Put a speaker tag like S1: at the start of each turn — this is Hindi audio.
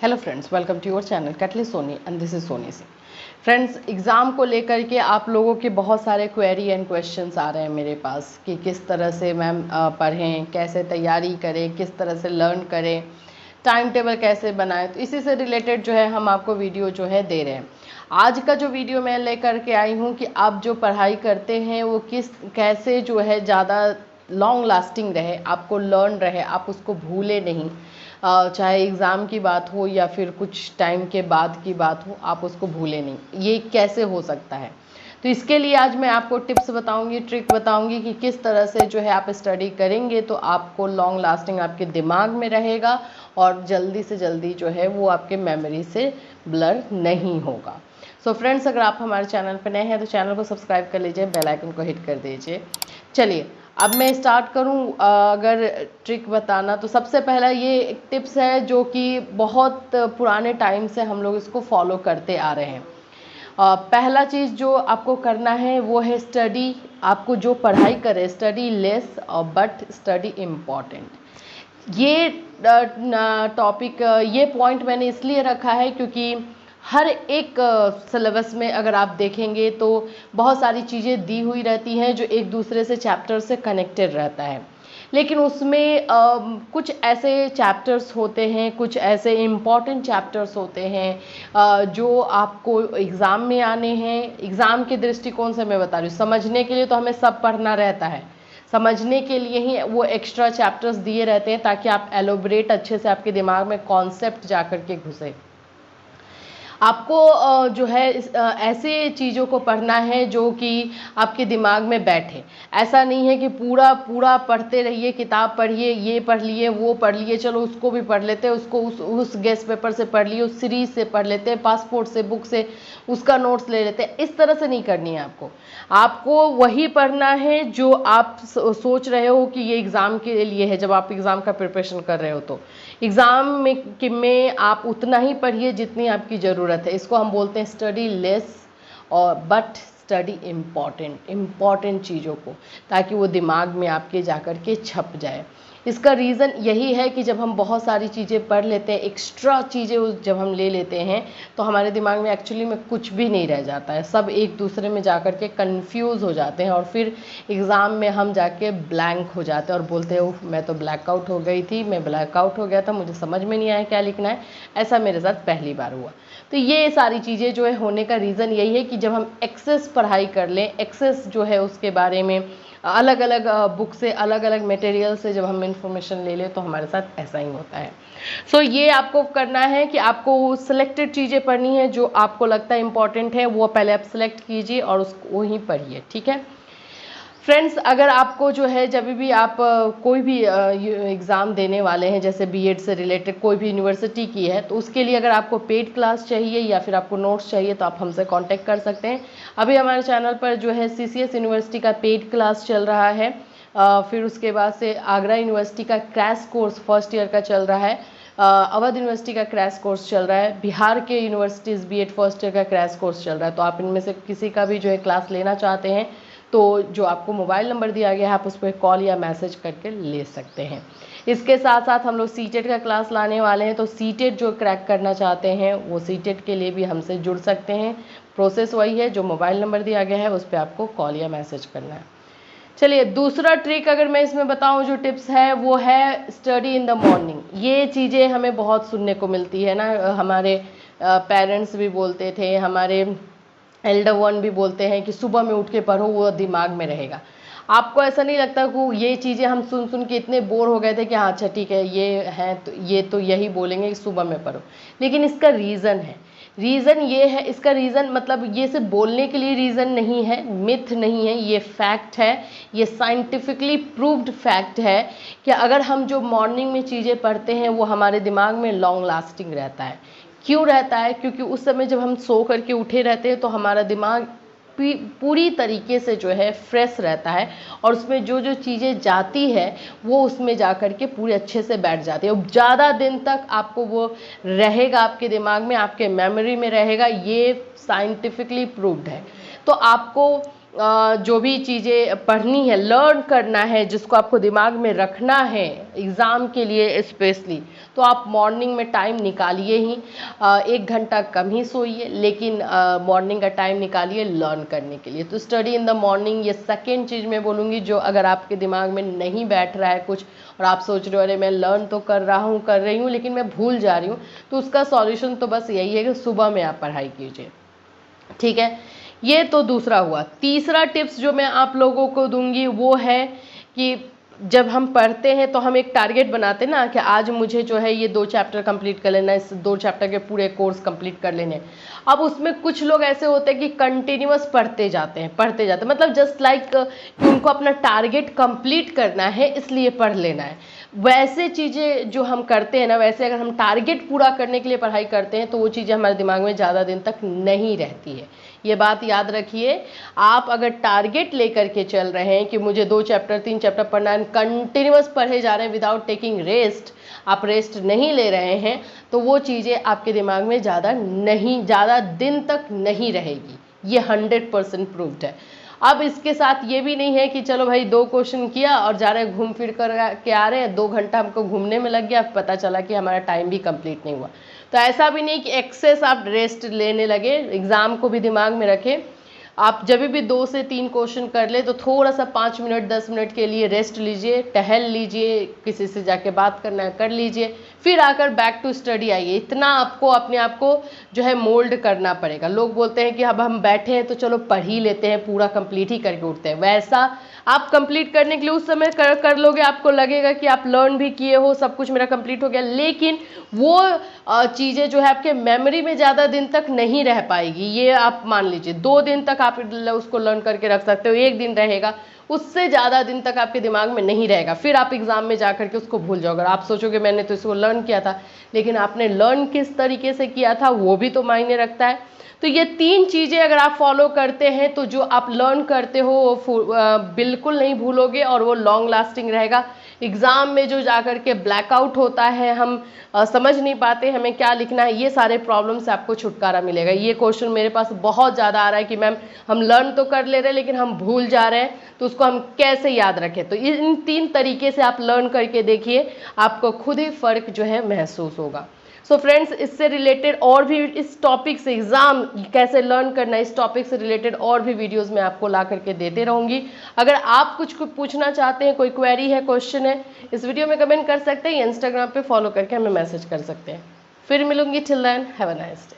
S1: Hello friends, welcome to your channel catalyst Soni and this is Soni Singh. Friends, exam को लेकर के आप लोगों के बहुत सारे क्वेरी एंड क्वेश्चंस आ रहे हैं मेरे पास कि किस तरह से मैम पढ़ें, कैसे तैयारी करें, किस तरह से लर्न करें, टाइम टेबल कैसे बनाएं। तो इसी से रिलेटेड जो है हम आपको वीडियो जो है दे रहे हैं। आज का जो वीडियो मैं लेकर के आई हूँ कि आप जो पढ़ाई करते हैं वो कैसे जो है ज़्यादा लॉन्ग लास्टिंग रहे, आपको लर्न रहे, आप उसको भूले नहीं। चाहे एग्ज़ाम की बात हो या फिर कुछ टाइम के बाद की बात हो, आप उसको भूले नहीं। ये कैसे हो सकता है? तो इसके लिए आज मैं आपको टिप्स बताऊंगी, ट्रिक बताऊंगी कि किस तरह से जो है आप स्टडी करेंगे तो आपको लॉन्ग लास्टिंग आपके दिमाग में रहेगा और जल्दी से जल्दी जो है वो आपके मेमोरी से ब्लर नहीं होगा। सो फ्रेंड्स, अगर आप हमारे चैनल पर नए हैं तो चैनल को सब्सक्राइब कर लीजिए, बेल आइकन को हिट कर दीजिए। चलिए अब मैं स्टार्ट करूं अगर ट्रिक बताना, तो सबसे पहला ये एक टिप्स है जो कि बहुत पुराने टाइम से हम लोग इसको फॉलो करते आ रहे हैं। पहला चीज़ जो आपको करना है वो है स्टडी। आपको जो पढ़ाई करे, study less but study important. ये टॉपिक, ये पॉइंट मैंने इसलिए रखा है क्योंकि हर एक सिलेबस में अगर आप देखेंगे तो बहुत सारी चीज़ें दी हुई रहती हैं जो एक दूसरे से चैप्टर से कनेक्टेड रहता है, लेकिन उसमें कुछ ऐसे चैप्टर्स होते हैं, कुछ ऐसे इम्पॉर्टेंट चैप्टर्स होते हैं जो आपको एग्ज़ाम में आने हैं। एग्ज़ाम के दृष्टिकोण से मैं बता रही हूँ, समझने के लिए तो हमें सब पढ़ना रहता है, समझने के लिए ही वो एक्स्ट्रा चैप्टर्स दिए रहते हैं ताकि आप एलोबरेट अच्छे से आपके दिमाग में कॉन्सेप्ट जा कर के घुसे। आपको जो है ऐसे चीज़ों को पढ़ना है जो कि आपके दिमाग में बैठे। ऐसा नहीं है कि पूरा पूरा पढ़ते रहिए, किताब पढ़िए, ये पढ़ लिए, वो पढ़ लिए, चलो उसको भी पढ़ लेते हैं, उसको उस गेस्ट पेपर से पढ़ लिए, उस सीरीज से पढ़ लेते हैं, पासपोर्ट से, बुक से उसका नोट्स ले लेते हैं। इस तरह से नहीं करनी है आपको। आपको वही पढ़ना है जो आप सोच रहे हो कि ये एग्ज़ाम के लिए है। जब आप एग्ज़ाम का प्रिपरेशन कर रहे हो तो एग्ज़ाम में आप उतना ही पढ़िए जितनी आपकी ज़रूरत है। इसको हम बोलते हैं स्टडी लेस और बट स्टडी इम्पॉर्टेंट चीज़ों को, ताकि वो दिमाग में आपके जाकर के छप जाए। इसका रीज़न यही है कि जब हम बहुत सारी चीज़ें पढ़ लेते हैं, एक्स्ट्रा चीज़ें जब हम ले लेते हैं तो हमारे दिमाग में एक्चुअली में कुछ भी नहीं रह जाता है, सब एक दूसरे में जाकर के कंफ्यूज हो जाते हैं और फिर एग्ज़ाम में हम जाके ब्लैंक हो जाते हैं और बोलते हैं ओह मैं तो ब्लैकआउट हो गई थी, मैं ब्लैकआउट हो गया था, मुझे समझ में नहीं आया क्या लिखना है। ऐसा मेरे साथ पहली बार हुआ। तो ये सारी चीज़ें जो है होने का रीज़न यही है कि जब हम एक्सेस पढ़ाई कर लें, एक्सेस जो है उसके बारे में अलग अलग बुक से, अलग अलग मटेरियल से जब हम इंफॉर्मेशन ले लें तो हमारे साथ ऐसा ही होता है। सो ये आपको करना है कि आपको सिलेक्टेड चीज़ें पढ़नी है जो आपको लगता है इंपॉर्टेंट है, वो पहले आप सिलेक्ट कीजिए और उसको ही पढ़िए, ठीक है फ्रेंड्स। अगर आपको जो है जब भी आप कोई भी एग्ज़ाम देने वाले हैं, जैसे बीएड से रिलेटेड कोई भी यूनिवर्सिटी की है, तो उसके लिए अगर आपको पेड क्लास चाहिए या फिर आपको नोट्स चाहिए तो आप हमसे कांटेक्ट कर सकते हैं। अभी हमारे चैनल पर जो है सीसीएस यूनिवर्सिटी का पेड क्लास चल रहा है, फिर उसके बाद से आगरा यूनिवर्सिटी का क्रैश कोर्स फर्स्ट ईयर का चल रहा है, अवध यूनिवर्सिटी का क्रैश कोर्स चल रहा है, बिहार के यूनिवर्सिटीज़ बीएड फर्स्ट ईयर का क्रैश कोर्स चल रहा है। तो आप इनमें से किसी का भी जो है क्लास लेना चाहते हैं तो जो आपको मोबाइल नंबर दिया गया है आप उस पर कॉल या मैसेज करके ले सकते हैं। इसके साथ साथ हम लोग सीटेट का क्लास लाने वाले हैं, तो सीटेट जो क्रैक करना चाहते हैं वो सीटेट के लिए भी हमसे जुड़ सकते हैं। प्रोसेस वही है, जो मोबाइल नंबर दिया गया है उस पर आपको कॉल या मैसेज करना है। चलिए दूसरा ट्रिक अगर मैं इसमें बताऊं, जो टिप्स है वो है स्टडी इन द मॉर्निंग। ये चीज़ें हमें बहुत सुनने को मिलती है ना, हमारे पेरेंट्स भी बोलते थे, हमारे एल्डर वन भी बोलते हैं कि सुबह में उठ के पढ़ो, वो दिमाग में रहेगा। आपको ऐसा नहीं लगता कि ये चीज़ें हम सुन सुन के इतने बोर हो गए थे कि हाँ अच्छा ठीक है ये है, तो यही बोलेंगे कि सुबह में पढ़ो, लेकिन इसका रीज़न है। रीज़न ये है, इसका रीज़न मतलब ये सिर्फ बोलने के लिए रीज़न नहीं है, मिथ नहीं है, ये फैक्ट है, ये साइंटिफिकली प्रूव्ड फैक्ट है कि अगर हम जो मॉर्निंग में चीज़ें पढ़ते हैं वो हमारे दिमाग में लॉन्ग लास्टिंग रहता है। क्यों रहता है? क्योंकि उस समय जब हम सो करके उठे रहते हैं तो हमारा दिमाग पूरी तरीके से जो है फ्रेश रहता है और उसमें जो जो चीज़ें जाती है वो उसमें जा कर के पूरे अच्छे से बैठ जाती है और ज़्यादा दिन तक आपको वो रहेगा, आपके दिमाग में, आपके मेमोरी में रहेगा। ये साइंटिफिकली प्रूव्ड है। तो आपको जो भी चीज़ें पढ़नी है, लर्न करना है, जिसको आपको दिमाग में रखना है एग्ज़ाम के लिए स्पेशली, तो आप मॉर्निंग में टाइम निकालिए ही। 1 घंटा कम ही सोइए, लेकिन मॉर्निंग का टाइम निकालिए लर्न करने के लिए। तो स्टडी इन द मॉर्निंग, ये सेकेंड चीज़ मैं बोलूँगी, जो अगर आपके दिमाग में नहीं बैठ रहा है कुछ और आप सोच रहे हो अरे मैं लर्न तो कर रहा हूँ, कर रही हूँ, लेकिन मैं भूल जा रही हूँ, तो उसका सॉल्यूशन तो बस यही है कि सुबह में आप पढ़ाई कीजिए। ठीक है, ये तो दूसरा हुआ। तीसरा टिप्स जो मैं आप लोगों को दूंगी वो है कि जब हम पढ़ते हैं तो हम एक टारगेट बनाते हैं ना कि आज मुझे जो है ये 2 चैप्टर कंप्लीट कर लेना है, इस 2 चैप्टर के पूरे कोर्स कंप्लीट कर लेने हैं। अब उसमें कुछ लोग ऐसे होते हैं कि कंटिन्यूअस पढ़ते जाते हैं, मतलब जस्ट लाइक कि उनको अपना टारगेट कंप्लीट करना है इसलिए पढ़ लेना है। वैसे चीज़ें जो हम करते हैं ना, वैसे अगर हम टारगेट पूरा करने के लिए पढ़ाई करते हैं तो वो चीज़ें हमारे दिमाग में ज़्यादा दिन तक नहीं रहती है। ये बात याद रखिए। आप अगर टारगेट लेकर के चल रहे हैं कि मुझे 2 चैप्टर 3 चैप्टर पढ़ना है, कंटिन्यूअस पढ़े जा रहे हैं विदाउट टेकिंग रेस्ट, आप रेस्ट नहीं ले रहे हैं, तो वो चीज़ें आपके दिमाग में ज़्यादा दिन तक नहीं रहेगी। ये 100% प्रूव्ड है। अब इसके साथ ये भी नहीं है कि चलो भाई 2 क्वेश्चन किया और जा रहे हैं घूम फिर कर के आ रहे हैं, 2 घंटा हमको घूमने में लग गया, पता चला कि हमारा टाइम भी कंप्लीट नहीं हुआ। तो ऐसा भी नहीं कि एक्सेस आप रेस्ट लेने लगे। एग्ज़ाम को भी दिमाग में रखें। आप जब भी 2 से 3 क्वेश्चन कर ले तो थोड़ा सा 5 मिनट 10 मिनट के लिए रेस्ट लीजिए, टहल लीजिए, किसी से जाके बात करना है कर लीजिए, फिर आकर बैक टू स्टडी आइए। इतना आपको अपने आप को जो है मोल्ड करना पड़ेगा। लोग बोलते हैं कि अब हम बैठे हैं तो चलो पढ़ ही लेते हैं, पूरा कंप्लीट ही करके उठते हैं। वैसा आप कंप्लीट करने के लिए उस समय कर लोगे, आपको लगेगा कि आप लर्न भी किए हो, सब कुछ मेरा कंप्लीट हो गया, लेकिन वो चीज़ें जो है आपके मेमोरी में ज़्यादा दिन तक नहीं रह पाएगी। ये आप मान लीजिए 2 दिन तक आप उसको लर्न करके रख सकते हो, 1 दिन रहेगा, उससे ज़्यादा दिन तक आपके दिमाग में नहीं रहेगा। फिर आप एग्जाम में जा करके उसको भूल जाओगे। आप सोचोगे मैंने तो इसको लर्न किया था, लेकिन आपने लर्न किस तरीके से किया था वो भी तो मायने रखता है। तो ये 3 चीज़ें अगर आप फॉलो करते हैं तो जो आप लर्न करते हो वो बिल्कुल नहीं भूलोगे और वो लॉन्ग लास्टिंग रहेगा। एग्ज़ाम में जो जाकर के ब्लैकआउट होता है, हम समझ नहीं पाते हमें क्या लिखना है, ये सारे प्रॉब्लम से आपको छुटकारा मिलेगा। ये क्वेश्चन मेरे पास बहुत ज़्यादा आ रहा है कि मैम हम लर्न तो कर ले रहे हैं लेकिन हम भूल जा रहे हैं, तो उसको हम कैसे याद रखें। तो इन 3 तरीके से आप लर्न करके देखिए, आपको खुद ही फ़र्क जो है महसूस होगा। सो फ्रेंड्स, इससे रिलेटेड और भी, इस टॉपिक से एग्जाम कैसे लर्न करना है, इस टॉपिक से रिलेटेड और भी वीडियोस मैं आपको ला करके देते रहूंगी। अगर आप कुछ पूछना चाहते हैं, कोई क्वेरी है, क्वेश्चन है, इस वीडियो में कमेंट कर सकते हैं या इंस्टाग्राम पे फॉलो करके हमें मैसेज कर सकते हैं। फिर मिलूंगी। Till then have a nice day.